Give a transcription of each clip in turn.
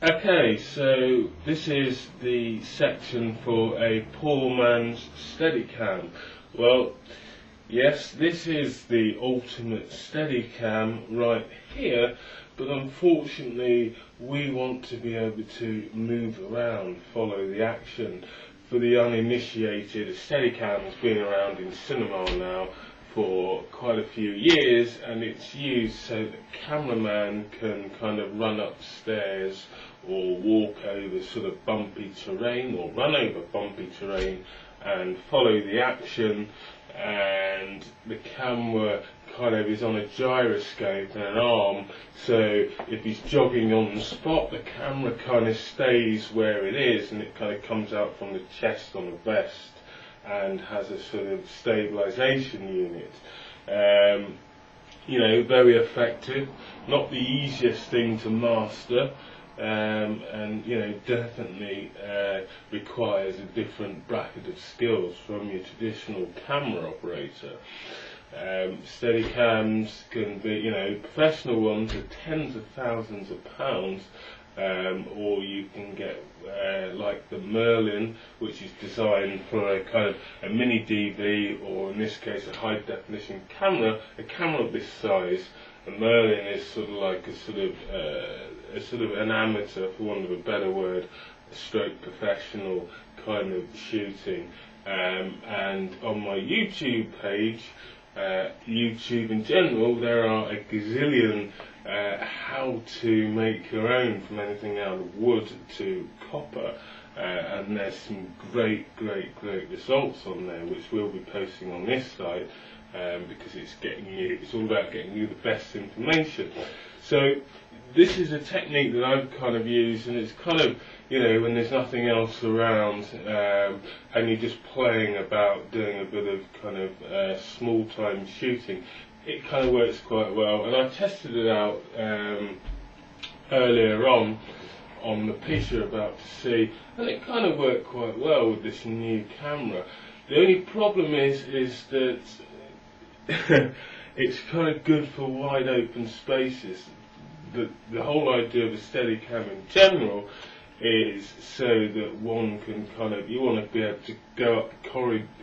Okay, so this is the section for a poor man's Steadicam. Well, yes, this is the ultimate Steadicam right here, but unfortunately we want to be able to move around, follow the action. For the uninitiated, a Steadicam has been around in cinema now for quite a few years, and it's used so the cameraman can kind of run upstairs or walk over sort of bumpy terrain or run over bumpy terrain and follow the action, and the camera kind of is on a gyroscope and an arm, so if he's jogging on the spot, the camera kind of stays where it is and it kind of comes out from the chest on the vest and has a sort of stabilisation unit. You know, very effective, not the easiest thing to master, and you know, definitely requires a different bracket of skills from your traditional camera operator. Steadicams can be, you know, professional ones are tens of thousands of pounds, or you can get like the Merlin, which is designed for a kind of a mini DV, or in this case a high definition camera. A camera of this size, a Merlin is sort of like a sort of an amateur, for want of a better word, a stroke professional kind of shooting. And on my YouTube page, YouTube in general, there are a gazillion how to make your own, from anything out of wood to copper, and there's some great results on there, which we'll be posting on this site, because it's all about getting you the best information. So this is a technique that I've kind of used, and it's kind of, you know, when there's nothing else around, and you're just playing about doing a bit of kind of small time shooting, it kind of works quite well. And I tested it out earlier on the piece you're about to see, and it kind of worked quite well with this new camera. The only problem is that it's kind of good for wide open spaces. The whole idea of a Steadicam in general is so that one can kind of, you want to be able to go up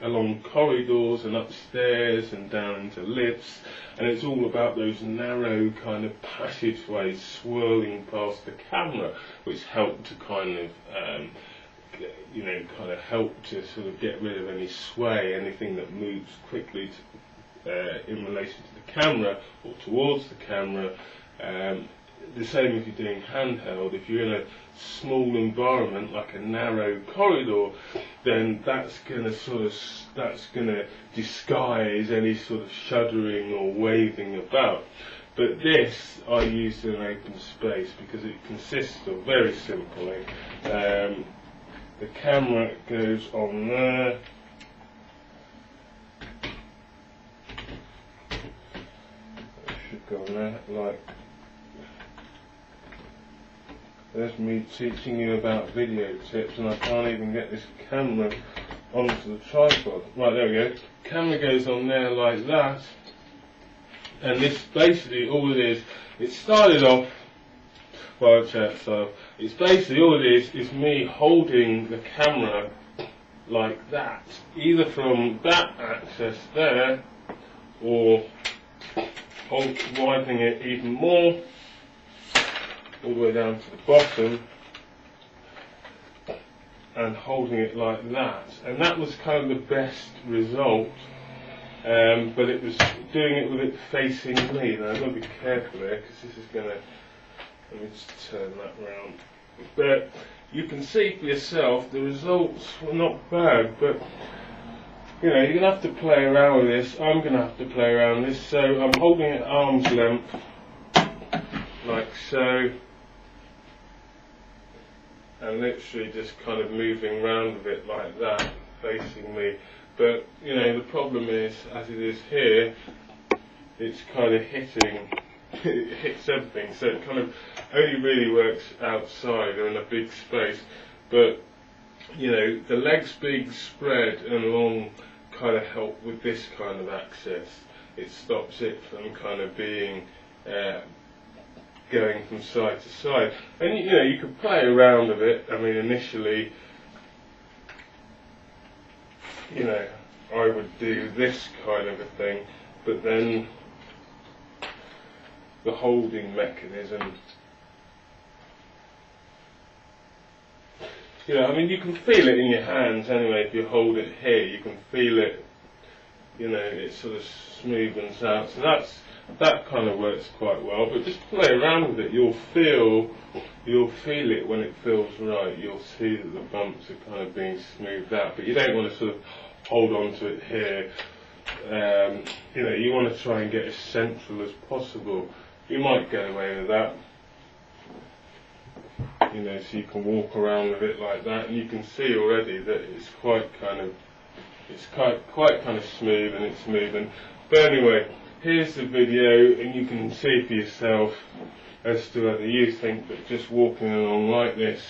along corridors and upstairs and down into lifts, and it's all about those narrow kind of passageways swirling past the camera, which help to kind of you know, kind of help to sort of get rid of any sway, anything that moves quickly in relation to the camera or towards the camera. The same if you're doing handheld. If you're in a small environment like a narrow corridor, then that's going to disguise any sort of shuddering or waving about. But this I used in an open space because it consists of, very simply, the camera goes on there. It should go on there, like. There's me teaching you about video tips, and I can't even get this camera onto the tripod. Right, there we go. Camera goes on there like that, and this basically all it is. It started off, well, it's basically all it is me holding the camera like that, either from that axis there, or widening it even more, all the way down to the bottom, and holding it like that. And that was kind of the best result, but it was doing it with it facing me. Now I've got to be careful there, because this is going to, let me just turn that round. But you can see for yourself the results were not bad, but you know, you're going to have to play around with this. I'm going to have to play around with this, so I'm holding it at arm's length like so, and literally just kind of moving around with it like that, facing me. But you know, the problem is, as it is here, it's kind of hitting, it hits everything, so it kind of only really works outside or in a big space. But you know, the legs being spread and long kind of help with this kind of access. It stops it from kind of being going from side to side. And you know, you can play around with it. I mean, initially, you know, I would do this kind of a thing, but then the holding mechanism, you know, I mean, you can feel it in your hands anyway. If you hold it here, you can feel it, you know, it sort of smoothens out. So that kind of works quite well. But just play around with it. You'll feel it when it feels right. You'll see that the bumps are kind of being smoothed out. But you don't want to sort of hold on to it here. You know, you want to try and get as central as possible. You might get away with that. You know, so you can walk around with it like that, and you can see already that it's quite kind of smooth, and it's moving. But anyway, here's the video, and you can see for yourself as to whether you think that just walking along like this